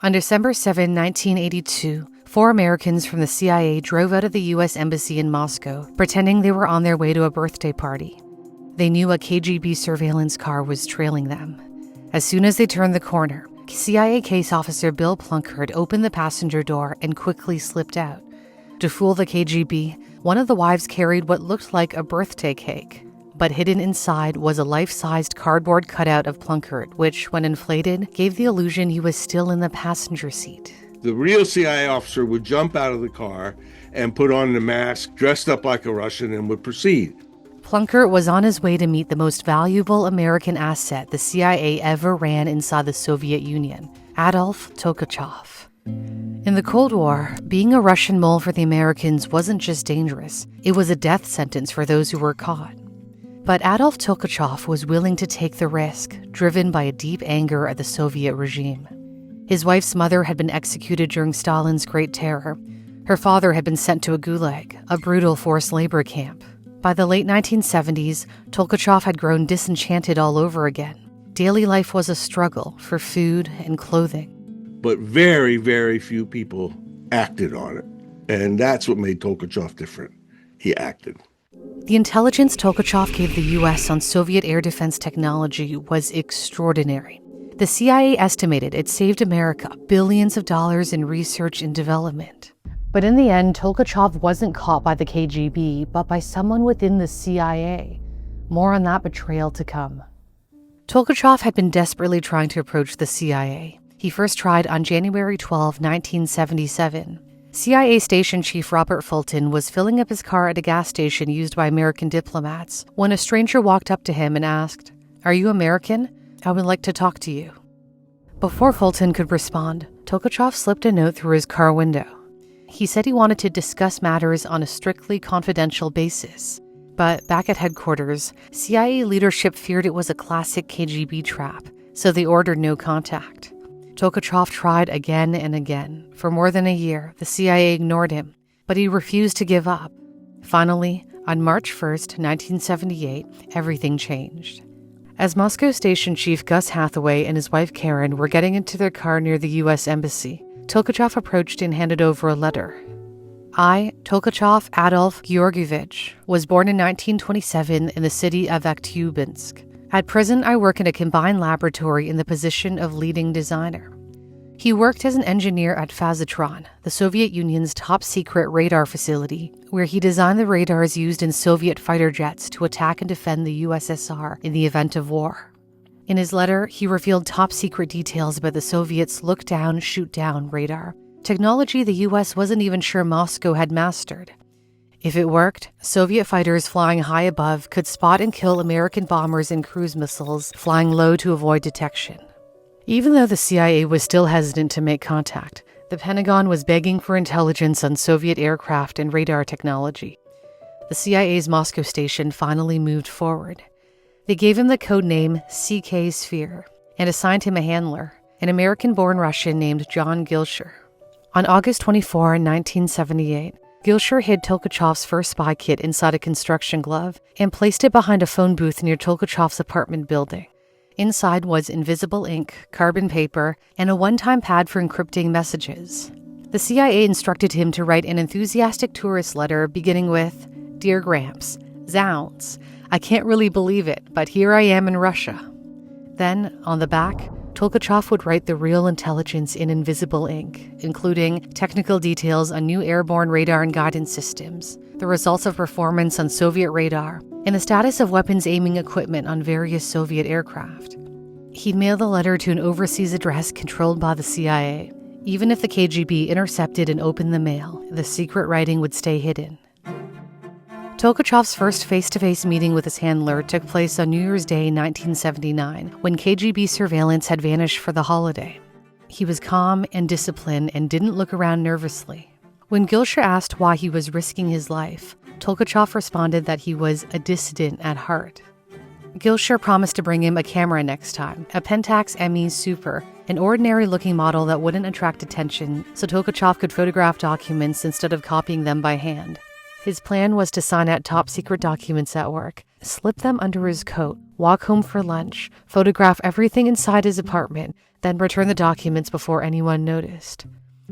On December 7, 1982, 4 Americans from the CIA drove out of the U.S. Embassy in Moscow, pretending they were on their way to a birthday party. They knew a KGB surveillance car was trailing them. As soon as they turned the corner, CIA case officer Bill Plunkett opened the passenger door and quickly slipped out. To fool the KGB, one of the wives carried what looked like a birthday cake, but hidden inside was a life-sized cardboard cutout of Plunkett, which, when inflated, gave the illusion he was still in the passenger seat. The real CIA officer would jump out of the car and put on the mask, dressed up like a Russian, and would proceed. Plunkett was on his way to meet the most valuable American asset the CIA ever ran inside the Soviet Union, Adolf Tolkachev. In the Cold War, being a Russian mole for the Americans wasn't just dangerous, it was a death sentence for those who were caught. But Adolf Tolkachev was willing to take the risk, driven by a deep anger at the Soviet regime. His wife's mother had been executed during Stalin's Great Terror. Her father had been sent to a gulag, a brutal forced labor camp. By the late 1970s, Tolkachev had grown disenchanted all over again. Daily life was a struggle for food and clothing. But very, very few people acted on it. And that's what made Tolkachev different. He acted. The intelligence Tolkachev gave the U.S. on Soviet air defense technology was extraordinary. The CIA estimated it saved America billions of dollars in research and development. But in the end, Tolkachev wasn't caught by the KGB, but by someone within the CIA. More on that betrayal to come. Tolkachev had been desperately trying to approach the CIA. He first tried on January 12, 1977. CIA Station Chief Robert Fulton was filling up his car at a gas station used by American diplomats when a stranger walked up to him and asked, "Are you American? I would like to talk to you." Before Fulton could respond, Tolkachev slipped a note through his car window. He said he wanted to discuss matters on a strictly confidential basis. But back at headquarters, CIA leadership feared it was a classic KGB trap, so they ordered no contact. Tolkachev tried again and again. For more than a year, the CIA ignored him, but he refused to give up. Finally, on March 1st, 1978, everything changed. As Moscow Station Chief Gus Hathaway and his wife Karen were getting into their car near the U.S. Embassy, Tolkachev approached and handed over a letter. I, Tolkachev Adolf Georgievich, was born in 1927 in the city of Aktyubinsk. At present, I work in a combined laboratory in the position of leading designer. He worked as an engineer at Fazatron, the Soviet Union's top-secret radar facility, where he designed the radars used in Soviet fighter jets to attack and defend the USSR in the event of war. In his letter, he revealed top-secret details about the Soviets' look-down, shoot-down radar, technology the U.S. wasn't even sure Moscow had mastered. If it worked, Soviet fighters flying high above could spot and kill American bombers and cruise missiles flying low to avoid detection. Even though the CIA was still hesitant to make contact, the Pentagon was begging for intelligence on Soviet aircraft and radar technology. The CIA's Moscow station finally moved forward. They gave him the code name CK Sphere and assigned him a handler, an American-born Russian named John Gilsher. On August 24, 1978, Gilsher hid Tolkachev's first spy kit inside a construction glove and placed it behind a phone booth near Tolkachev's apartment building. Inside was invisible ink, carbon paper, and a one-time pad for encrypting messages. The CIA instructed him to write an enthusiastic tourist letter beginning with, "Dear Gramps, zounds, I can't really believe it, but here I am in Russia." Then, on the back, Tolkachev would write the real intelligence in invisible ink, including technical details on new airborne radar and guidance systems, the results of performance on Soviet radar, and the status of weapons aiming equipment on various Soviet aircraft. He'd mail the letter to an overseas address controlled by the CIA. Even if the KGB intercepted and opened the mail, the secret writing would stay hidden. Tolkachev's first face-to-face meeting with his handler took place on New Year's Day 1979, when KGB surveillance had vanished for the holiday. He was calm and disciplined and didn't look around nervously. When Gilsher asked why he was risking his life, Tolkachev responded that he was a dissident at heart. Gilsher promised to bring him a camera next time, a Pentax ME Super, an ordinary-looking model that wouldn't attract attention, so Tolkachev could photograph documents instead of copying them by hand. His plan was to sign out top-secret documents at work, slip them under his coat, walk home for lunch, photograph everything inside his apartment, then return the documents before anyone noticed.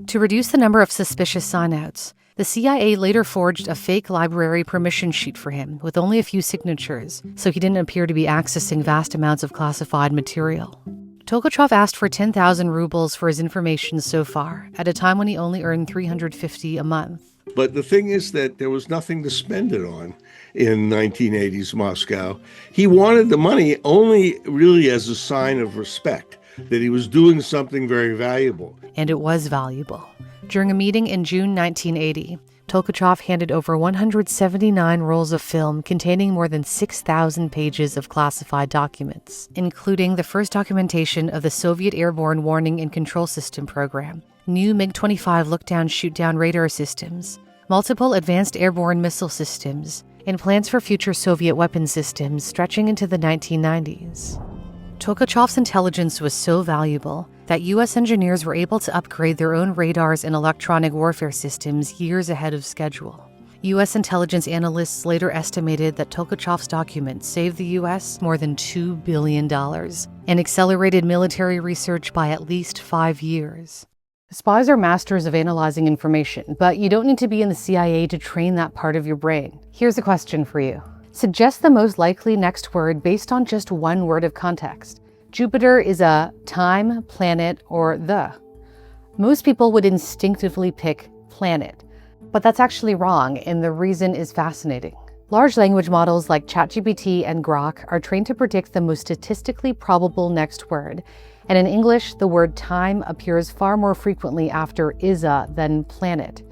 To reduce the number of suspicious sign-outs, the CIA later forged a fake library permission sheet for him with only a few signatures, so he didn't appear to be accessing vast amounts of classified material. Tolkachev asked for 10,000 rubles for his information so far, at a time when he only earned 350 a month. But the thing is that there was nothing to spend it on in 1980s Moscow. He wanted the money only really as a sign of respect, that he was doing something very valuable. And it was valuable. During a meeting in June 1980, Tolkachev handed over 179 rolls of film containing more than 6,000 pages of classified documents, including the first documentation of the Soviet Airborne Warning and Control System program, new MiG-25 look-down shoot-down radar systems, multiple advanced airborne missile systems, and plans for future Soviet weapon systems stretching into the 1990s. Tolkachev's intelligence was so valuable that U.S. engineers were able to upgrade their own radars and electronic warfare systems years ahead of schedule. U.S. intelligence analysts later estimated that Tolkachev's documents saved the U.S. more than $2 billion and accelerated military research by at least 5 years. Spies are masters of analyzing information, but you don't need to be in the CIA to train that part of your brain. Here's a question for you. Suggest the most likely next word based on just one word of context. Jupiter is a time, planet, or the. Most people would instinctively pick planet, but that's actually wrong, and the reason is fascinating. Large language models like ChatGPT and Grok are trained to predict the most statistically probable next word, and in English, the word time appears far more frequently after is-a than planet.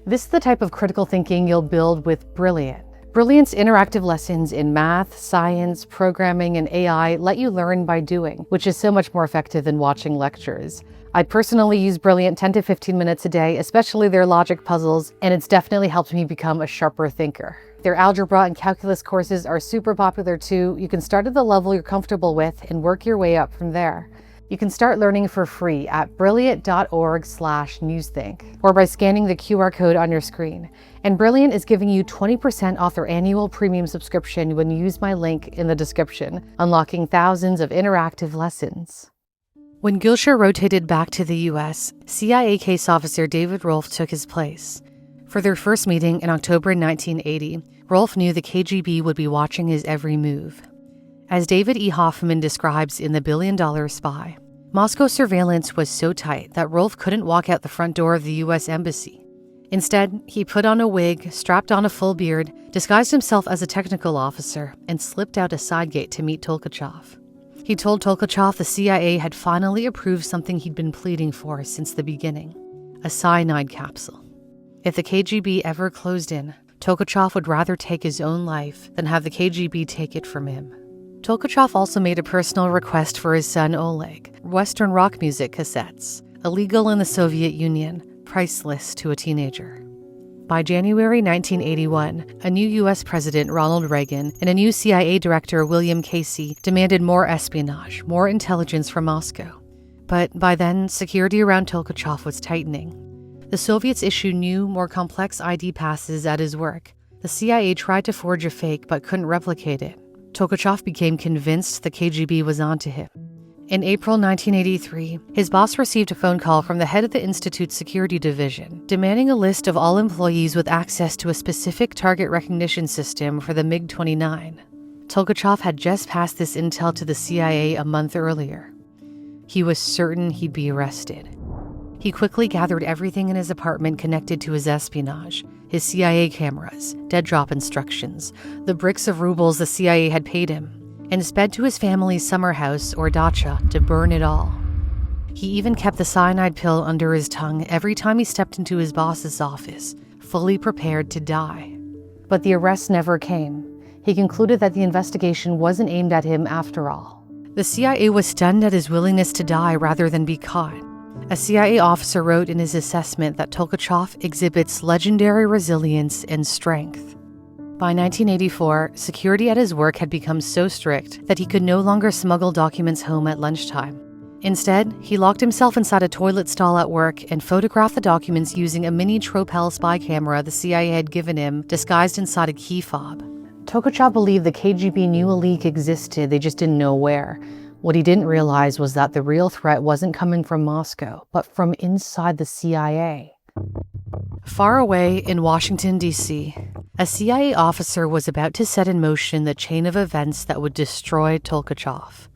This is the type of critical thinking you'll build with Brilliant. Brilliant's interactive lessons in math, science, programming, and AI let you learn by doing, which is so much more effective than watching lectures. I personally use Brilliant 10 to 15 minutes a day, especially their logic puzzles, and it's definitely helped me become a sharper thinker. Their algebra and calculus courses are super popular too. You can start at the level you're comfortable with and work your way up from there. You can start learning for free at brilliant.org/newsthink or by scanning the QR code on your screen. And Brilliant is giving you 20% off their annual premium subscription when you use my link in the description, unlocking thousands of interactive lessons. When Gilshire rotated back to the US, CIA case officer David Rolfe took his place. For their first meeting in October 1980, Rolfe knew the KGB would be watching his every move. As David E. Hoffman describes in The $1 Billion Spy, Moscow surveillance was so tight that Rolfe couldn't walk out the front door of the U.S. Embassy. Instead, he put on a wig, strapped on a full beard, disguised himself as a technical officer, and slipped out a side gate to meet Tolkachev. He told Tolkachev the CIA had finally approved something he'd been pleading for since the beginning, a cyanide capsule. If the KGB ever closed in, Tolkachev would rather take his own life than have the KGB take it from him. Tolkachev also made a personal request for his son Oleg, Western rock music cassettes, illegal in the Soviet Union, priceless to a teenager. By January 1981, a new U.S. President, Ronald Reagan, and a new CIA Director, William Casey, demanded more espionage, more intelligence from Moscow. But by then, security around Tolkachev was tightening. The Soviets issued new, more complex ID passes at his work. The CIA tried to forge a fake but couldn't replicate it. Tolkachev became convinced the KGB was onto him. In April 1983, his boss received a phone call from the head of the Institute's security division, demanding a list of all employees with access to a specific target recognition system for the MiG-29. Tolkachev had just passed this intel to the CIA a month earlier. He was certain he'd be arrested. He quickly gathered everything in his apartment connected to his espionage, his CIA cameras, dead drop instructions, the bricks of rubles the CIA had paid him, and sped to his family's summer house or dacha to burn it all. He even kept the cyanide pill under his tongue every time he stepped into his boss's office, fully prepared to die. But the arrest never came. He concluded that the investigation wasn't aimed at him after all. The CIA was stunned at his willingness to die rather than be caught. A CIA officer wrote in his assessment that Tolkachev exhibits legendary resilience and strength. By 1984, security at his work had become so strict that he could no longer smuggle documents home at lunchtime. Instead, he locked himself inside a toilet stall at work and photographed the documents using a mini Tropel spy camera the CIA had given him, disguised inside a key fob. Tolkachev believed the KGB knew a leak existed, they just didn't know where. What he didn't realize was that the real threat wasn't coming from Moscow, but from inside the CIA. Far away in Washington, D.C., a CIA officer was about to set in motion the chain of events that would destroy Tolkachev.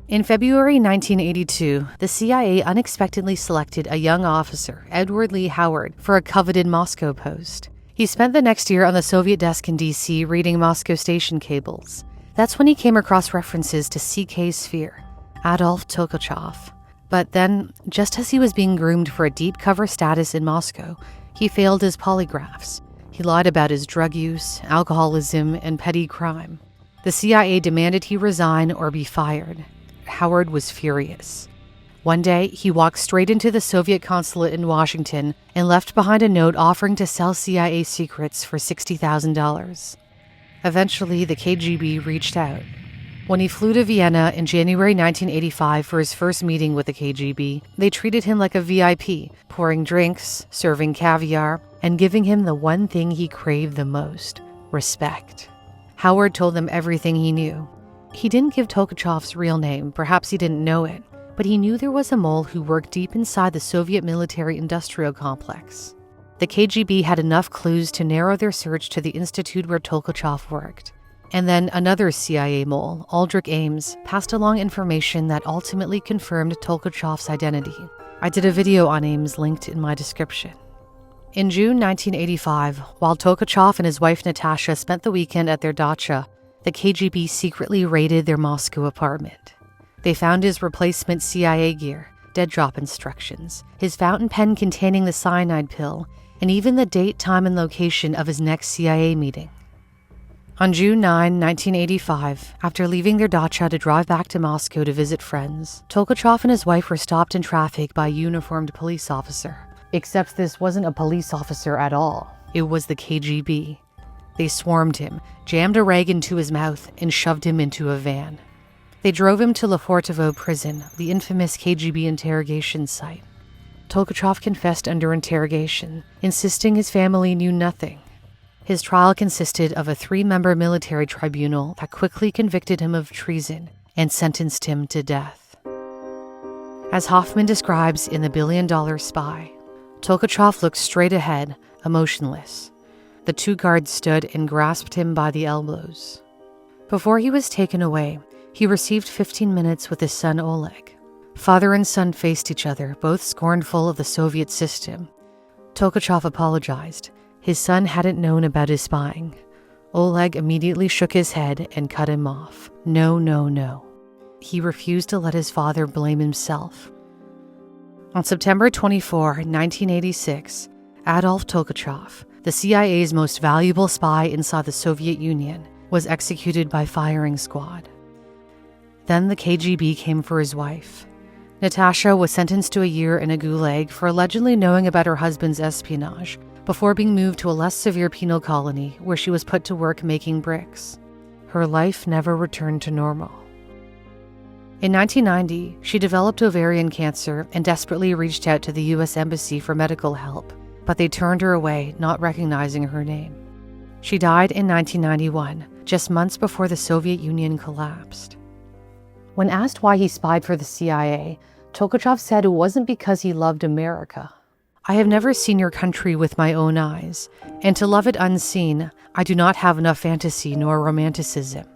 In February 1982, the CIA unexpectedly selected a young officer, Edward Lee Howard, for a coveted Moscow post. He spent the next year on the Soviet desk in D.C. reading Moscow station cables. That's when he came across references to CK Sphere, Adolf Tolkachev. But then, just as he was being groomed for a deep cover status in Moscow, he failed his polygraphs. He lied about his drug use, alcoholism, and petty crime. The CIA demanded he resign or be fired. Howard was furious. One day, he walked straight into the Soviet consulate in Washington and left behind a note offering to sell CIA secrets for $60,000. Eventually, the KGB reached out. When he flew to Vienna in January 1985 for his first meeting with the KGB, they treated him like a VIP, pouring drinks, serving caviar, and giving him the one thing he craved the most: respect. Howard told them everything he knew. He didn't give Tolkachev's real name, perhaps he didn't know it, but he knew there was a mole who worked deep inside the Soviet military-industrial complex. The KGB had enough clues to narrow their search to the institute where Tolkachev worked. And then another CIA mole, Aldrich Ames, passed along information that ultimately confirmed Tolkachev's identity. I did a video on Ames linked in my description. In June 1985, while Tolkachev and his wife Natasha spent the weekend at their dacha, the KGB secretly raided their Moscow apartment. They found his replacement CIA gear, dead drop instructions, his fountain pen containing the cyanide pill, and even the date, time, and location of his next CIA meeting. On June 9, 1985, after leaving their dacha to drive back to Moscow to visit friends, Tolkachev and his wife were stopped in traffic by a uniformed police officer. Except this wasn't a police officer at all. It was the KGB. They swarmed him, jammed a rag into his mouth, and shoved him into a van. They drove him to Lefortovo prison, the infamous KGB interrogation site. Tolkachev confessed under interrogation, insisting his family knew nothing. His trial consisted of a 3-member military tribunal that quickly convicted him of treason and sentenced him to death. As Hoffman describes in The $1 Billion Spy, Tolkachev looked straight ahead, emotionless. The 2 guards stood and grasped him by the elbows. Before he was taken away, he received 15 minutes with his son Oleg. Father and son faced each other, both scornful of the Soviet system. Tolkachev apologized. His son hadn't known about his spying. Oleg immediately shook his head and cut him off. No, no, no. He refused to let his father blame himself. On September 24, 1986, Adolf Tolkachev, the CIA's most valuable spy inside the Soviet Union, was executed by firing squad. Then the KGB came for his wife. Natasha was sentenced to a year in a gulag for allegedly knowing about her husband's espionage, before being moved to a less severe penal colony where she was put to work making bricks. Her life never returned to normal. In 1990, she developed ovarian cancer and desperately reached out to the U.S. Embassy for medical help, but they turned her away, not recognizing her name. She died in 1991, just months before the Soviet Union collapsed. When asked why he spied for the CIA, Tolkachev said it wasn't because he loved America. I have never seen your country with my own eyes, and to love it unseen, I do not have enough fantasy nor romanticism.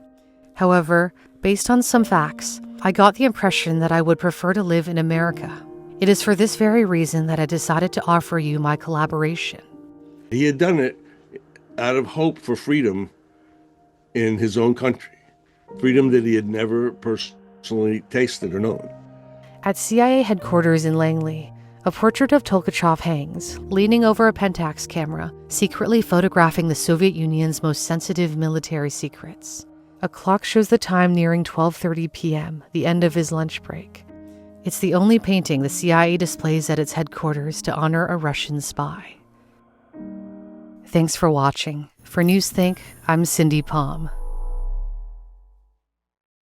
However, based on some facts, I got the impression that I would prefer to live in America. It is for this very reason that I decided to offer you my collaboration. He had done it out of hope for freedom in his own country, freedom that he had never personally tasted or known. At CIA headquarters in Langley, a portrait of Tolkachev hangs, leaning over a Pentax camera, secretly photographing the Soviet Union's most sensitive military secrets. A clock shows the time nearing 12:30 p.m., the end of his lunch break. It's the only painting the CIA displays at its headquarters to honor a Russian spy. Thanks for watching. For Newsthink, I'm Cindy Pom.